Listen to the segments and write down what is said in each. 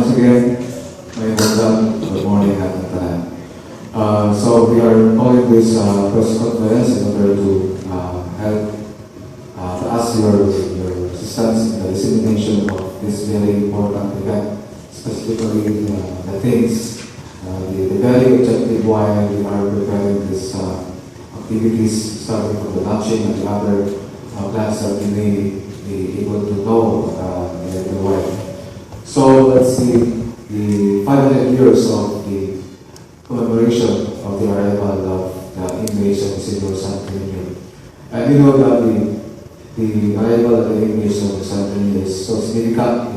once again, may good morning at the time. So we are calling this press conference in order to help to ask your assistance in the dissemination of this very important event, specifically the things, the very objective why we are preparing this activities, starting from the launching and the other plans that we may be able to know in the way. So let's see the 500 years of the commemoration of the arrival of the invasion of Cebu San Antonio. And we know that the arrival of the invasion of San Antonio is so significant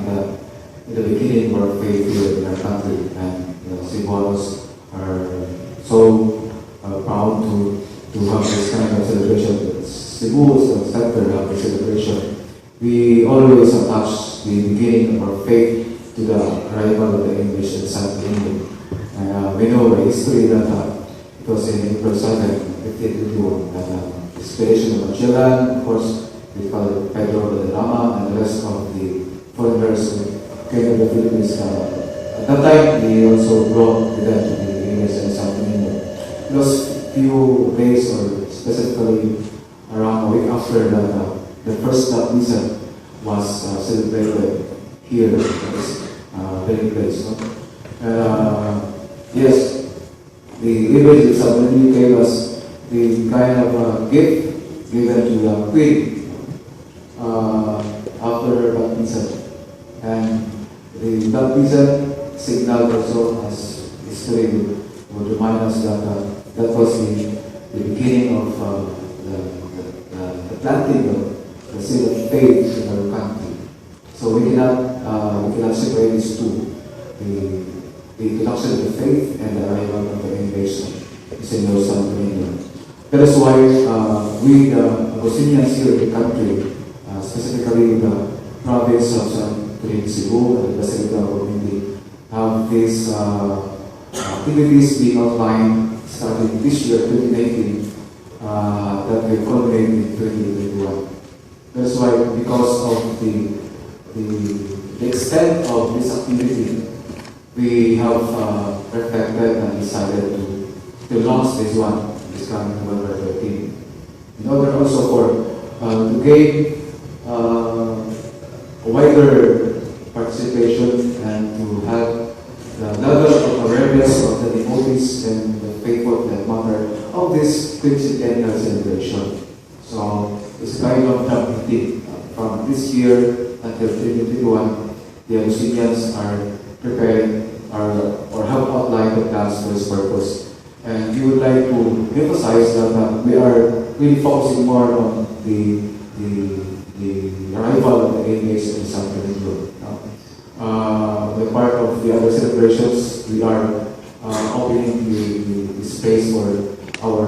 in the beginning of our faith here in our country. And Cebuanos are so proud to have this kind of celebration. Cebu is the center of the celebration. We always attach the beginning of our faith to the arrival of the English in San Antonio. We know by history that it was in April 7, 1521, that the expedition of Magellan, of course, with Father Pedro Valderrama and the rest of the foreigners who came to the Philippines. At that time, they also brought with them to the English in San Antonio. It was few days, or specifically around a week after that, the first baptism was celebrated here at this very place. No? Yes, the image of San Antonio gave us the kind of gift given to the queen after her baptism. And the baptism signaled also, as history would remind us, that that was the beginning of the planting of the seed of faith in our country. So we cannot separate these two, the introduction of the faith and the arrival of the invasion of Senor San Antonio. That is why we, the Augustinians here in the country, specifically the province of San Antonio, Cebu, and the Basilica community, have these activities being outlined starting this year, 2019, that will culminate in 2021. That's why, because of the extent of this activity, we have perfected and decided to launch this one this coming November 13. In order also to gain a wider participation and to have the level of awareness of the devotees and the faithful that matter of this quincentennial celebration. So it's kind of the meeting from this year until 2021. The Augustinians are preparing or have outlined the plans for this purpose. And we would like to emphasize that we are really focusing more on the arrival of the AMAs in San Antonio. The part of the other celebrations, we are opening the space for our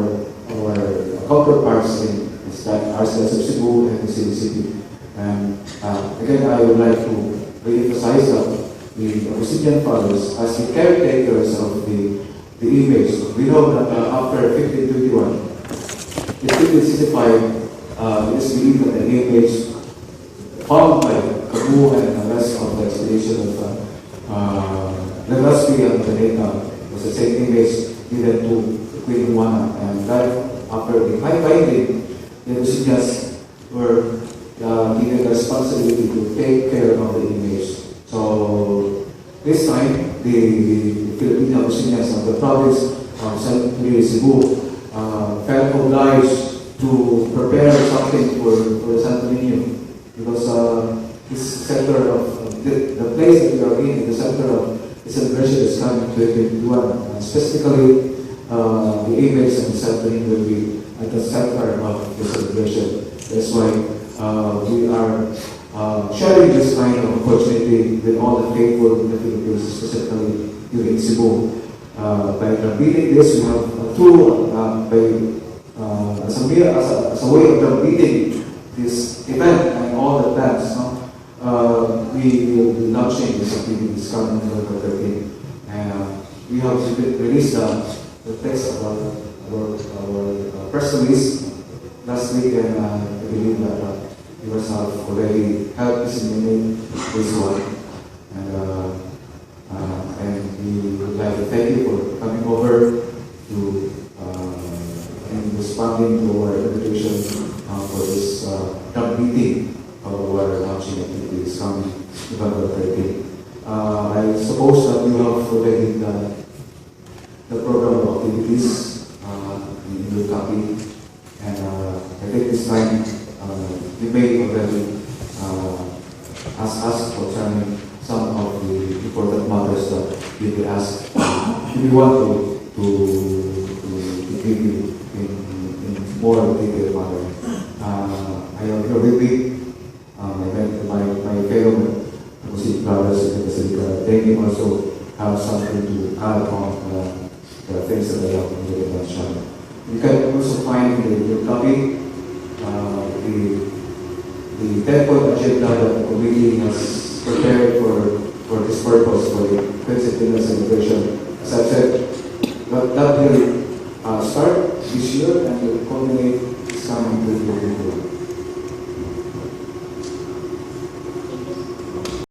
counterparts in Archdiocese of Cebu and the city. And again, I would like to re-emphasize that the Augustinian Fathers, as the caretakers of the image, we know that after 1521, the 1565, it is believed that the image found by Camus and the rest of the expedition of Legazpi and Caneta was the same image given to Queen Juana. And that after the high finding, the Augustinians were given the responsibility to take care of the image. So this time, the Filipino Augustinians of the province of San Antonio, Cebu felt obliged to prepare something for San Antonio, because this center of the place that we are in, the center of the celebration is coming 2021. Specifically, the image of San Antonio will be at the center of the celebration. That's why we are sharing this kind of opportunity with all the faithful in the Philippines, specifically here in Cebu. By completing this, we have as a way of completing this event and all the plans. We will be launching this activity this coming November 13. And we have released the text of our press release last week, and I believe that you guys have already helped disseminate this one. And thank you for coming over to and responding to our invitation for this camp meeting of our launching activity this coming November 13. I suppose that you have already done the program of activities in your copy, and I think this time you may already ask us concerning some of the important matters that you will ask. If you want to give you in more detailed manner. I am here with me, my fellow Muslim brothers in the Basilica. They may also have something to add on the things that I have already mentioned. You can also find in your copy the 10-point agenda that the committee has prepared for this purpose, for the Quincentennial celebration. As I said, that will start this year and will culminate this coming 2022.